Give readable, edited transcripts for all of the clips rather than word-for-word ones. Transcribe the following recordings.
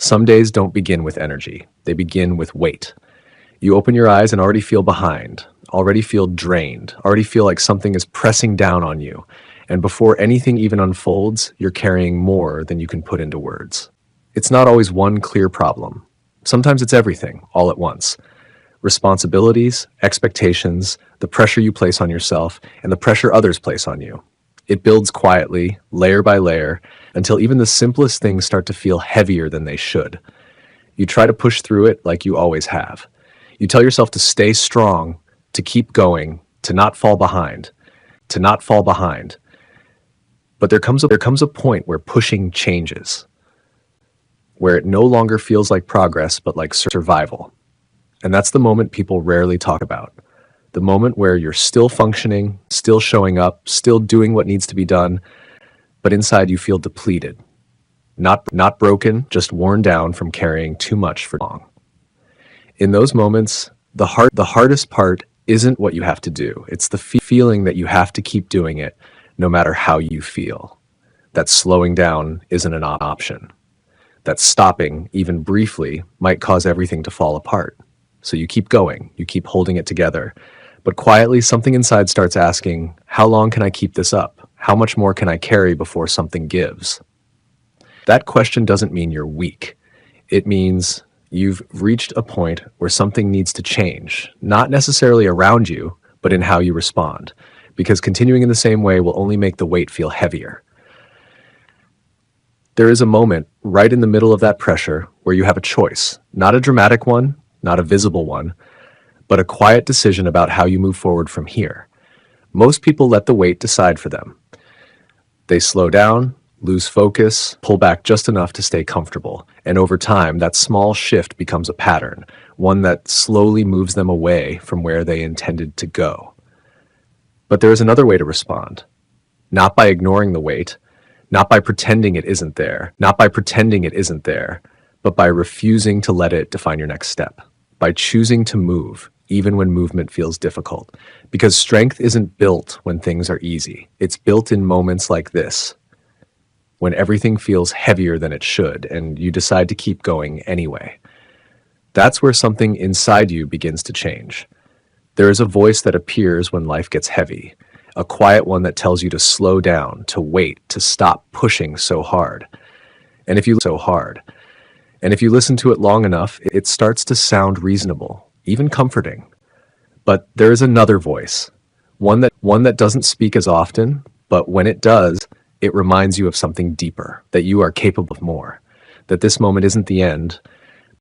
Some days don't begin with energy, they begin with weight. You open your eyes and already feel behind, already feel drained, already feel like something is pressing down on you. And before anything even unfolds, you're carrying more than you can put into words. It's not always one clear problem. Sometimes it's everything, all at once. Responsibilities, expectations, the pressure you place on yourself, and the pressure others place on you. It builds quietly, layer by layer, until even the simplest things start to feel heavier than they should. You try to push through it like you always have. You tell yourself to stay strong, to keep going, to not fall behind, to not fall behind. But there comes a point where pushing changes, where it no longer feels like progress, but like survival. And that's the moment people rarely talk about. The moment where you're still functioning, still showing up, still doing what needs to be done, but inside you feel depleted. Not broken, just worn down from carrying too much for long. In those moments, the hardest part isn't what you have to do. It's the feeling that you have to keep doing it, no matter how you feel. That slowing down isn't an option. That stopping, even briefly, might cause everything to fall apart. So you keep going, you keep holding it together. But quietly, something inside starts asking, how long can I keep this up? How much more can I carry before something gives? That question doesn't mean you're weak. It means you've reached a point where something needs to change, not necessarily around you, but in how you respond. Because continuing in the same way will only make the weight feel heavier. There is a moment right in the middle of that pressure where you have a choice, not a dramatic one, not a visible one, but a quiet decision about how you move forward from here. Most people let the weight decide for them. They slow down, lose focus, pull back just enough to stay comfortable. And over time, that small shift becomes a pattern, one that slowly moves them away from where they intended to go. But there is another way to respond. Not by ignoring the weight, not by pretending it isn't there, but by refusing to let it define your next step. By choosing to move, even when movement feels difficult. Because strength isn't built when things are easy. It's built in moments like this, when everything feels heavier than it should, and you decide to keep going anyway. That's where something inside you begins to change. There is a voice that appears when life gets heavy, a quiet one that tells you to slow down, to wait, to stop pushing so hard. And if you listen to it long enough, it starts to sound reasonable, even comforting. But there is another voice, one that doesn't speak as often, but when it does, it reminds you of something deeper, that you are capable of more, that this moment isn't the end,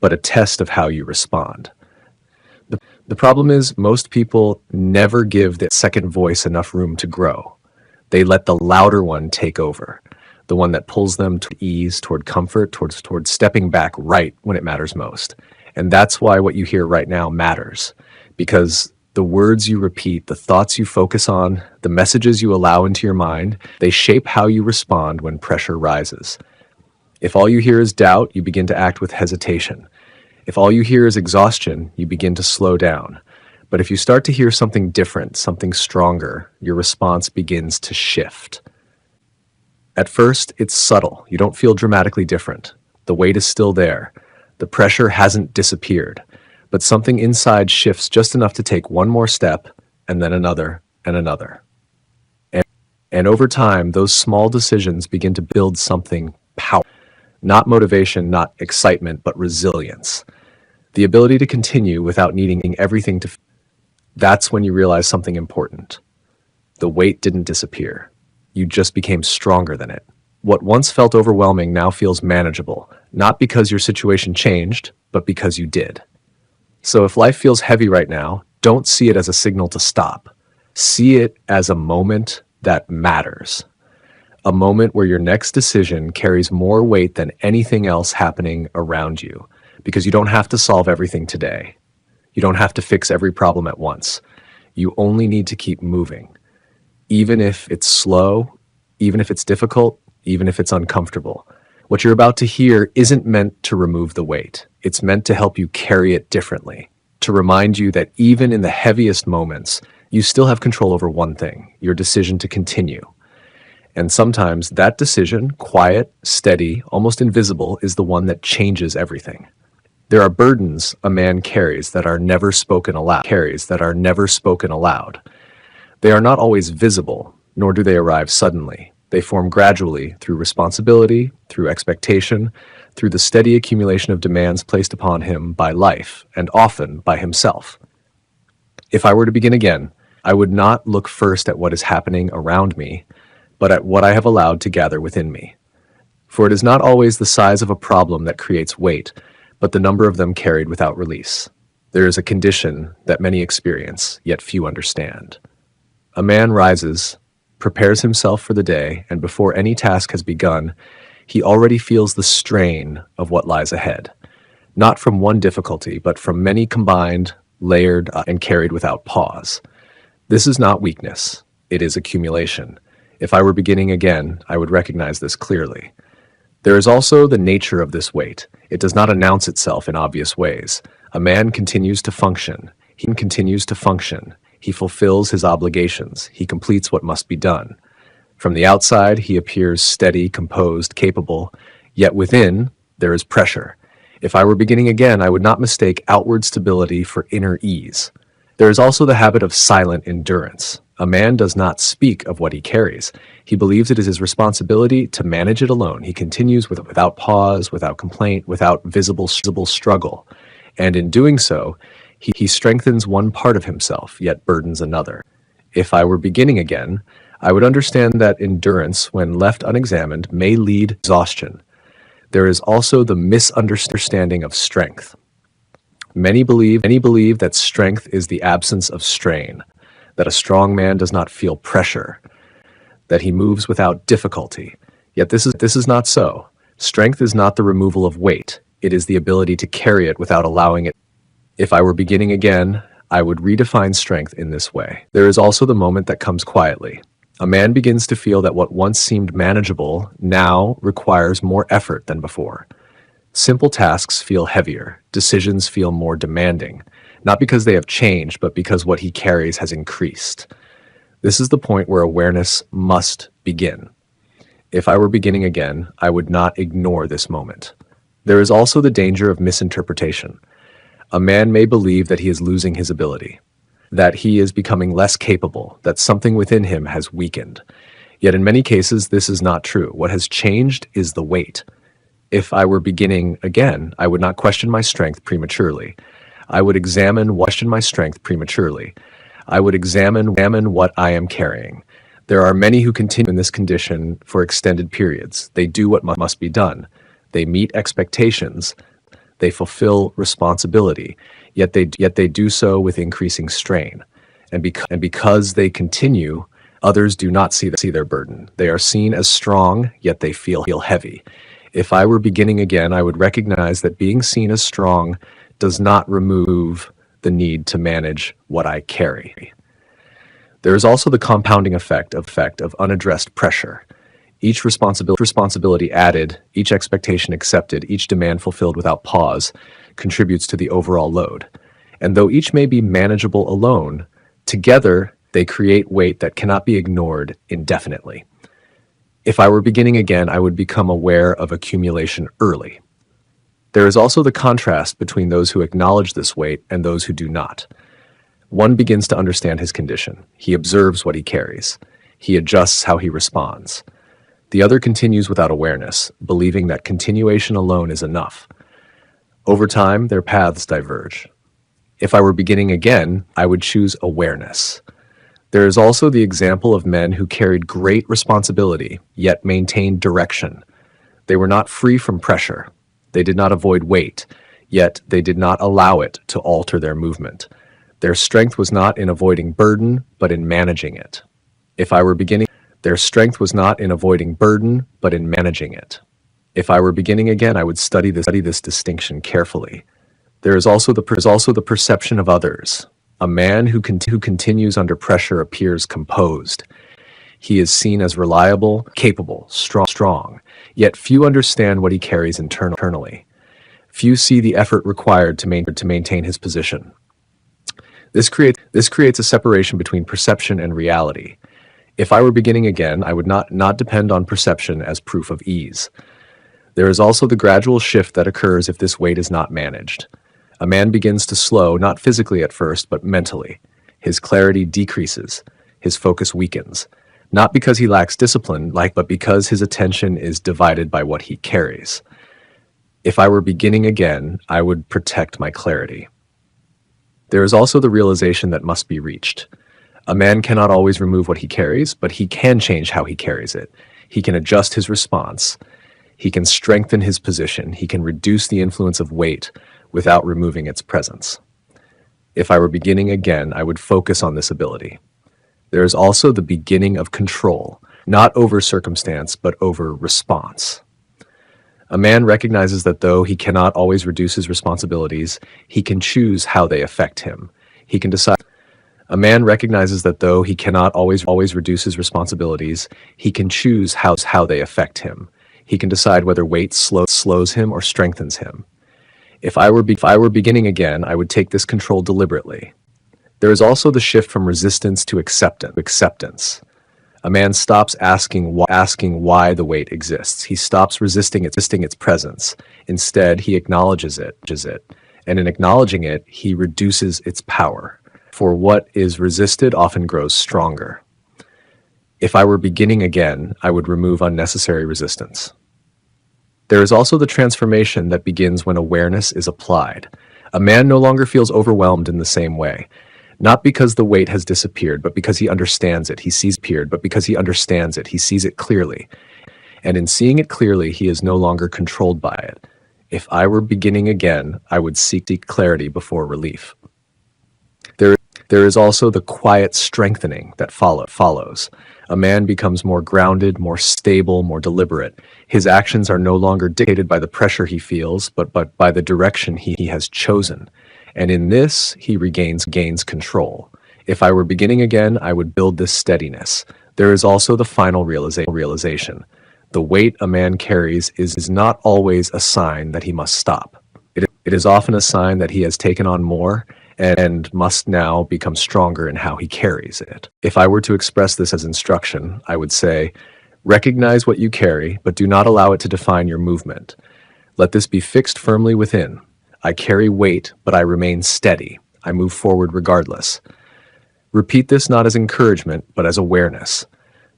but a test of how you respond. The problem is most people never give that second voice enough room to grow. They let the louder one take over, the one that pulls them to ease, toward comfort, towards stepping back right when it matters most. And that's why what you hear right now matters, because the words you repeat, the thoughts you focus on, the messages you allow into your mind, they shape how you respond when pressure rises. If all you hear is doubt, you begin to act with hesitation. If all you hear is exhaustion, you begin to slow down. But if you start to hear something different, something stronger, your response begins to shift. At first, it's subtle. You don't feel dramatically different. The weight is still there. The pressure hasn't disappeared. But something inside shifts just enough to take one more step, and then another, and another. And over time, those small decisions begin to build something powerful. Not motivation, not excitement, but resilience. The ability to continue without needing everything to... That's when you realize something important. The weight didn't disappear. You just became stronger than it. What once felt overwhelming now feels manageable, not because your situation changed, but because you did. So if life feels heavy right now, don't see it as a signal to stop. See it as a moment that matters. A moment where your next decision carries more weight than anything else happening around you, because you don't have to solve everything today. You don't have to fix every problem at once. You only need to keep moving. Even if it's slow, even if it's difficult, even if it's uncomfortable. What you're about to hear isn't meant to remove the weight. It's meant to help you carry it differently, to remind you that even in the heaviest moments, you still have control over one thing, your decision to continue. And sometimes that decision, quiet, steady, almost invisible, is the one that changes everything. There are burdens a man carries that are never spoken aloud. They are not always visible, nor do they arrive suddenly. They form gradually through responsibility, through expectation, through the steady accumulation of demands placed upon him by life, and often by himself. If I were to begin again, I would not look first at what is happening around me, but at what I have allowed to gather within me. For it is not always the size of a problem that creates weight, but the number of them carried without release. There is a condition that many experience, yet few understand. A man rises, prepares himself for the day, and before any task has begun, he already feels the strain of what lies ahead, not from one difficulty, but from many combined, layered, and carried without pause. This is not weakness, it is accumulation. If I were beginning again, I would recognize this clearly. There is also the nature of this weight. It does not announce itself in obvious ways. A man continues to function. He fulfills his obligations. He completes what must be done. From the outside, he appears steady, composed, capable, yet within, there is pressure. If I were beginning again, I would not mistake outward stability for inner ease. There is also the habit of silent endurance. A man does not speak of what he carries. He believes it is his responsibility to manage it alone. He continues without pause, without complaint, without visible struggle. And in doing so, he strengthens one part of himself, yet burdens another. If I were beginning again, I would understand that endurance, when left unexamined, may lead to exhaustion. There is also the misunderstanding of strength. Many believe that strength is the absence of strain, that a strong man does not feel pressure, that he moves without difficulty. Yet this is not so. Strength is not the removal of weight. It is the ability to carry it without allowing it. If I were beginning again, I would redefine strength in this way. There is also the moment that comes quietly. A man begins to feel that what once seemed manageable now requires more effort than before. Simple tasks feel heavier, decisions feel more demanding, not because they have changed, but because what he carries has increased. This is the point where awareness must begin. If I were beginning again, I would not ignore this moment. There is also the danger of misinterpretation. A man may believe that he is losing his ability, that he is becoming less capable, that something within him has weakened. Yet in many cases, this is not true. What has changed is the weight. If I were beginning again, I would not question my strength prematurely. I would examine what I am carrying. There are many who continue in this condition for extended periods. They do what must be done. They meet expectations. They fulfill responsibility, yet they do so with increasing strain. And because they continue, others do not see their burden. They are seen as strong, yet they feel heavy. If I were beginning again, I would recognize that being seen as strong does not remove the need to manage what I carry. There is also the compounding effect of unaddressed pressure. Each responsibility added, each expectation accepted, each demand fulfilled without pause contributes to the overall load. And though each may be manageable alone, together they create weight that cannot be ignored indefinitely. If I were beginning again, I would become aware of accumulation early. There is also the contrast between those who acknowledge this weight and those who do not. One begins to understand his condition. He observes what he carries. He adjusts how he responds. The other continues without awareness, believing that continuation alone is enough. Over time, their paths diverge. If I were beginning again, I would choose awareness. There is also the example of men who carried great responsibility, yet maintained direction. They were not free from pressure. They did not avoid weight, yet they did not allow it to alter their movement. Their strength was not in avoiding burden, but in managing it. Their strength was not in avoiding burden, but in managing it. If I were beginning again, I would study this distinction carefully. There is also the perception of others. A man who continues under pressure appears composed. He is seen as reliable, capable, strong, yet few understand what he carries internally. Few see the effort required to maintain his position. This creates a separation between perception and reality. If I were beginning again, I would not depend on perception as proof of ease. There is also the gradual shift that occurs if this weight is not managed. A man begins to slow, not physically at first, but mentally. His clarity decreases. His focus weakens. Not because he lacks discipline, but because his attention is divided by what he carries. If I were beginning again, I would protect my clarity. There is also the realization that must be reached. A man cannot always remove what he carries, but he can change how he carries it. He can adjust his response. He can strengthen his position. He can reduce the influence of weight without removing its presence. If I were beginning again, I would focus on this ability. There is also the beginning of control, not over circumstance, but over response. A man recognizes that though he cannot always reduce his responsibilities, he can choose how they affect him. He can decide. A man recognizes that though he cannot always reduce his responsibilities, he can choose how they affect him. He can decide whether weight slows him or strengthens him. If I were beginning again, I would take this control deliberately. There is also the shift from resistance to acceptance. A man stops asking why the weight exists. He stops resisting its presence. Instead, he acknowledges it, and in acknowledging it, he reduces its power. For what is resisted often grows stronger. If I were beginning again, I would remove unnecessary resistance. There is also the transformation that begins when awareness is applied. A man no longer feels overwhelmed in the same way. Not because the weight has disappeared, but because he understands it. He sees it clearly. And in seeing it clearly, he is no longer controlled by it. If I were beginning again, I would seek clarity before relief. There is also the quiet strengthening that follows. A man becomes more grounded, more stable, more deliberate. His actions are no longer dictated by the pressure he feels, but by the direction he has chosen. And in this, he gains control. If I were beginning again, I would build this steadiness. There is also the final realization. The weight a man carries is not always a sign that he must stop. It is often a sign that he has taken on more and must now become stronger in how he carries it. If I were to express this as instruction, I would say, recognize what you carry, but do not allow it to define your movement. Let this be fixed firmly within. I carry weight, but I remain steady. I move forward regardless. Repeat this not as encouragement, but as awareness.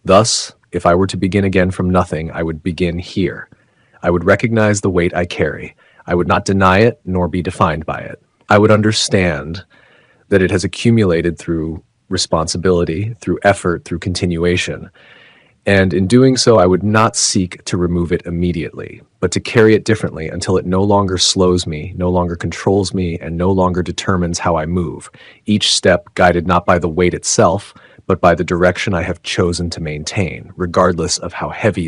Thus, if I were to begin again from nothing, I would begin here. I would recognize the weight I carry. I would not deny it, nor be defined by it. I would understand that it has accumulated through responsibility, through effort, through continuation. And in doing so, I would not seek to remove it immediately, but to carry it differently until it no longer slows me, no longer controls me, and no longer determines how I move. Each step guided not by the weight itself, but by the direction I have chosen to maintain, regardless of how heavy